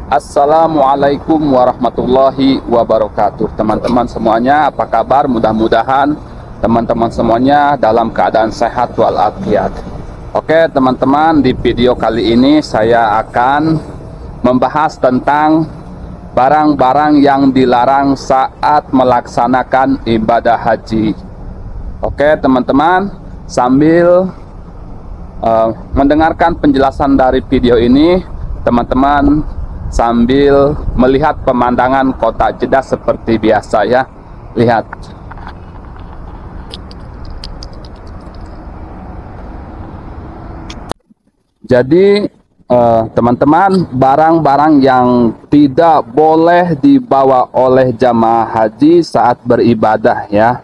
Assalamualaikum warahmatullahi wabarakatuh. Teman-teman semuanya, apa kabar? Mudah-mudahan teman-teman semuanya dalam keadaan sehat walafiat. Oke teman-teman, di video kali ini saya akan membahas tentang barang-barang yang dilarang saat melaksanakan ibadah haji. Oke teman-teman, sambil mendengarkan penjelasan dari video ini, teman-teman sambil melihat pemandangan kota Jeddah seperti biasa ya. Lihat. Jadi teman-teman, barang-barang yang tidak boleh dibawa oleh jamaah haji saat beribadah ya.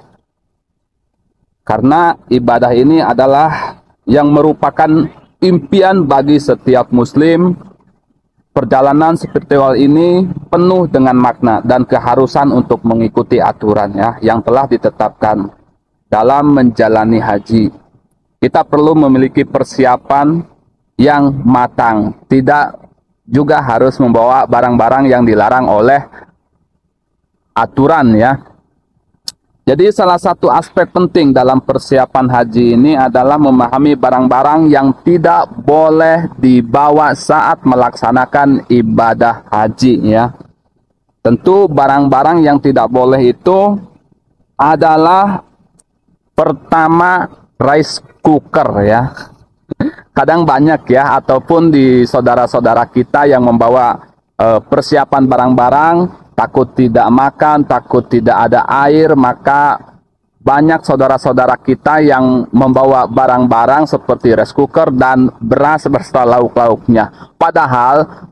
Karena ibadah ini adalah yang merupakan impian bagi setiap muslim. Perjalanan spiritual ini penuh dengan makna dan keharusan untuk mengikuti aturan ya yang telah ditetapkan dalam menjalani haji. Kita perlu memiliki persiapan yang matang, tidak juga harus membawa barang-barang yang dilarang oleh aturan ya. Jadi salah satu aspek penting dalam persiapan haji ini adalah memahami barang-barang yang tidak boleh dibawa saat melaksanakan ibadah haji ya. Tentu barang-barang yang tidak boleh itu adalah pertama rice cooker ya. Kadang banyak ya, ataupun di saudara-saudara kita yang membawa persiapan barang-barang, takut tidak makan, takut tidak ada air, maka banyak saudara-saudara kita yang membawa barang-barang seperti rice cooker dan beras beserta lauk-lauknya. Padahal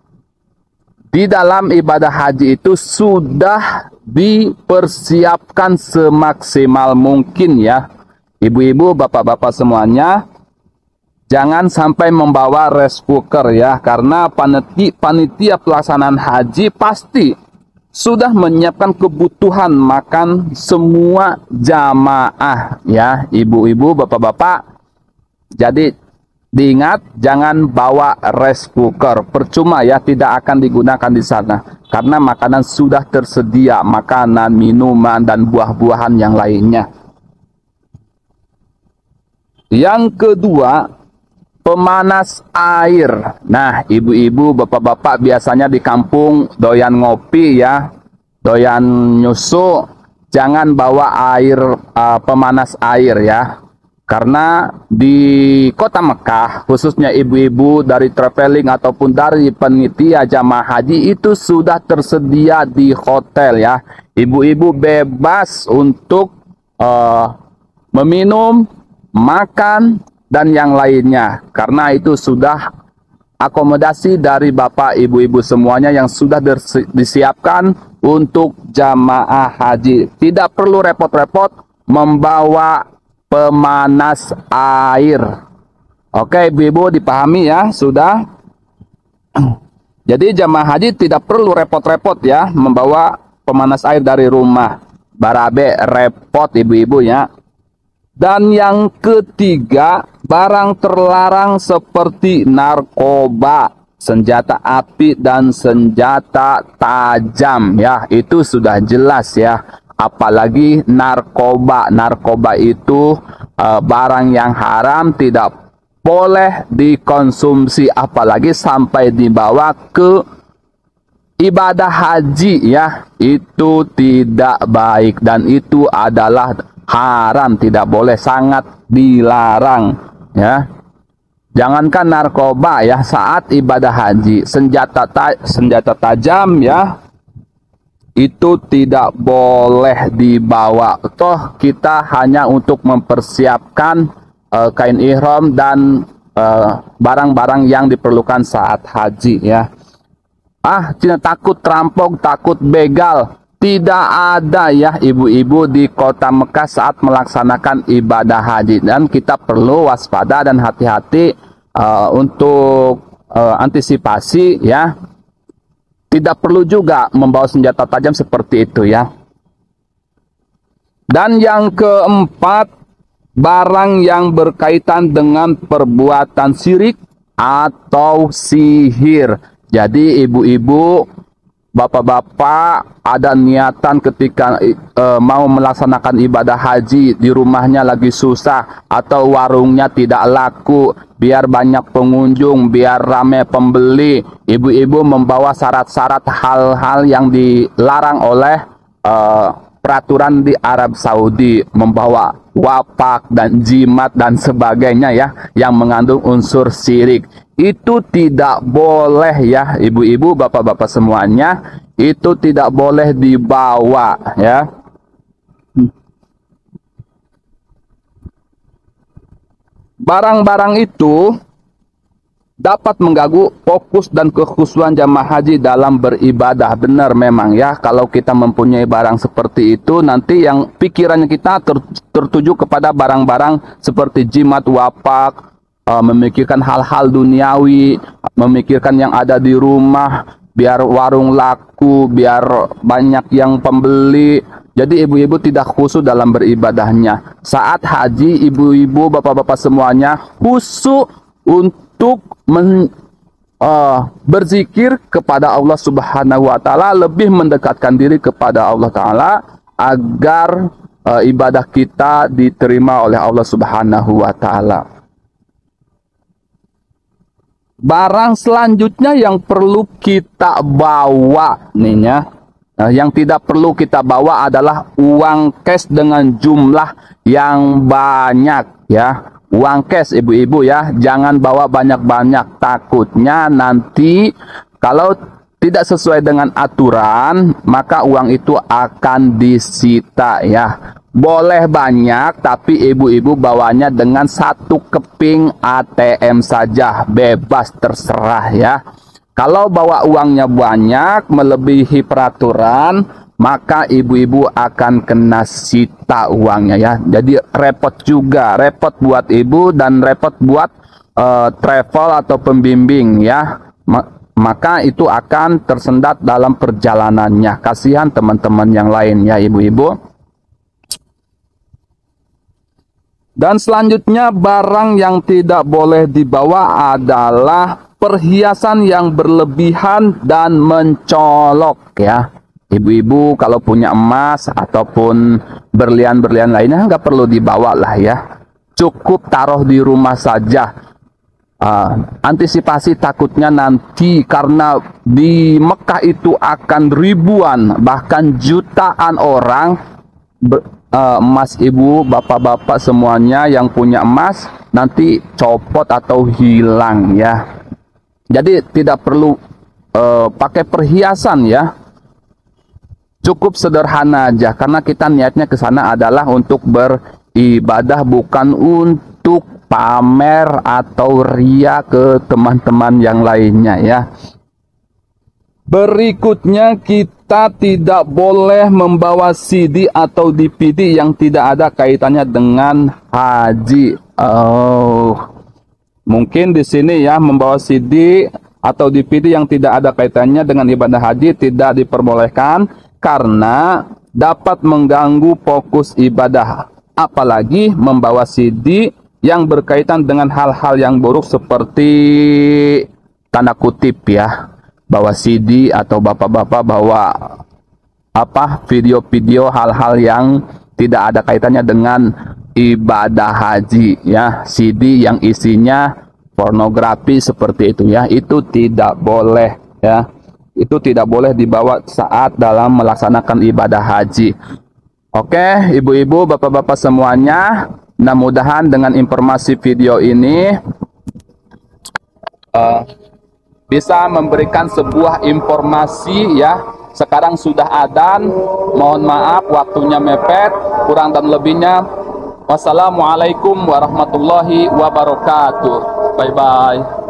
di dalam ibadah haji itu sudah dipersiapkan semaksimal mungkin ya. Ibu-ibu, bapak-bapak semuanya, jangan sampai membawa rice cooker ya, karena panitia pelaksanaan haji pasti sudah menyiapkan kebutuhan makan semua jamaah ya, ibu-ibu, bapak-bapak. Jadi diingat, jangan bawa rice cooker, percuma ya, tidak akan digunakan di sana karena makanan sudah tersedia, makanan, minuman dan buah-buahan yang lainnya. Yang kedua, pemanas air. Nah, ibu-ibu, bapak-bapak biasanya di kampung doyan ngopi ya, doyan nyusu, jangan bawa air pemanas air ya. Karena di kota Mekah, khususnya ibu-ibu dari traveling ataupun dari panitia jamaah haji itu sudah tersedia di hotel ya. Ibu-ibu bebas untuk meminum, makan dan yang lainnya, karena itu sudah akomodasi dari bapak ibu-ibu semuanya yang sudah disiapkan untuk jamaah haji. Tidak perlu repot-repot membawa pemanas air. Oke ibu-ibu, dipahami ya, sudah. Jadi jamaah haji tidak perlu repot-repot ya membawa pemanas air dari rumah. Barabe repot ibu-ibu ya. Dan yang ketiga, barang terlarang seperti narkoba, senjata api dan senjata tajam ya, itu sudah jelas ya. Apalagi narkoba. Narkoba itu barang yang haram, tidak boleh dikonsumsi, apalagi sampai dibawa ke ibadah haji ya. Itu tidak baik dan itu adalah haram, tidak boleh, sangat dilarang ya. Jangankan narkoba ya, saat ibadah haji, senjata tajam ya, itu tidak boleh dibawa. Toh kita hanya untuk mempersiapkan kain ihram dan barang-barang yang diperlukan saat haji ya. Tidak takut terampok, takut begal, tidak ada ya ibu-ibu di kota Mekah saat melaksanakan ibadah haji. Dan kita perlu waspada dan hati-hati untuk antisipasi ya. Tidak perlu juga membawa senjata tajam seperti itu ya. Dan yang keempat, barang yang berkaitan dengan perbuatan syirik atau sihir. Jadi ibu-ibu, bapak-bapak, ada niatan ketika mau melaksanakan ibadah haji, di rumahnya lagi susah atau warungnya tidak laku, biar banyak pengunjung, biar rame pembeli, ibu-ibu membawa syarat-syarat hal-hal yang dilarang oleh peraturan di Arab Saudi, membawa wapak dan jimat dan sebagainya ya, yang mengandung unsur syirik. Itu tidak boleh ya ibu-ibu, bapak-bapak semuanya, itu tidak boleh dibawa ya. Barang-barang itu dapat mengganggu fokus dan kekhusyuan jamaah haji dalam beribadah. Benar memang ya, kalau kita mempunyai barang seperti itu, nanti yang pikirannya kita tertuju kepada barang-barang seperti jimat, wapak, memikirkan hal-hal duniawi, memikirkan yang ada di rumah, biar warung laku, biar banyak yang pembeli. Jadi ibu-ibu tidak khusyuk dalam beribadahnya. Saat haji, ibu-ibu, bapak-bapak semuanya khusyuk untuk berzikir kepada Allah Subhanahu wa Ta'ala, lebih mendekatkan diri kepada Allah Ta'ala agar ibadah kita diterima oleh Allah Subhanahu wa Ta'ala. Barang selanjutnya yang perlu kita bawa nih ya, yang tidak perlu kita bawa adalah uang cash dengan jumlah yang banyak ya. Uang cash ibu-ibu ya, jangan bawa banyak-banyak, takutnya nanti kalau tidak sesuai dengan aturan maka uang itu akan disita ya. Boleh banyak, tapi ibu-ibu bawanya dengan satu keping ATM saja, bebas terserah ya. Kalau bawa uangnya banyak, melebihi peraturan, maka ibu-ibu akan kena sita uangnya ya. Jadi repot juga, repot buat ibu dan repot buat travel atau pembimbing ya. Maka itu akan tersendat dalam perjalanannya. Kasihan teman-teman yang lain ya ibu-ibu. Dan selanjutnya barang yang tidak boleh dibawa adalah perhiasan yang berlebihan dan mencolok ya. Ibu-ibu kalau punya emas ataupun berlian-berlian lainnya nggak perlu dibawa lah ya. Cukup taruh di rumah saja. Antisipasi takutnya nanti karena di Mekah itu akan ribuan bahkan jutaan orang emas ibu, bapak-bapak semuanya yang punya emas nanti copot atau hilang ya. Jadi tidak perlu pakai perhiasan ya. Cukup sederhana aja karena kita niatnya ke sana adalah untuk beribadah, bukan untuk pamer atau ria ke teman-teman yang lainnya ya. Berikutnya kita tidak boleh membawa CD atau DVD yang tidak ada kaitannya dengan haji. Mungkin di sini ya membawa CD atau DVD yang tidak ada kaitannya dengan ibadah haji tidak diperbolehkan karena dapat mengganggu fokus ibadah. Apalagi membawa CD yang berkaitan dengan hal-hal yang buruk seperti tanda kutip ya. Bawa CD atau bapak-bapak bawa video-video hal-hal yang tidak ada kaitannya dengan ibadah haji ya. CD yang isinya pornografi seperti itu ya, itu tidak boleh ya. Itu tidak boleh dibawa saat dalam melaksanakan ibadah haji. Oke, ibu-ibu, bapak-bapak semuanya, mudah-mudahan dengan informasi video ini bisa memberikan sebuah informasi ya. Sekarang sudah adzan, mohon maaf waktunya mepet, kurang dan lebihnya wassalamualaikum warahmatullahi wabarakatuh. Bye bye.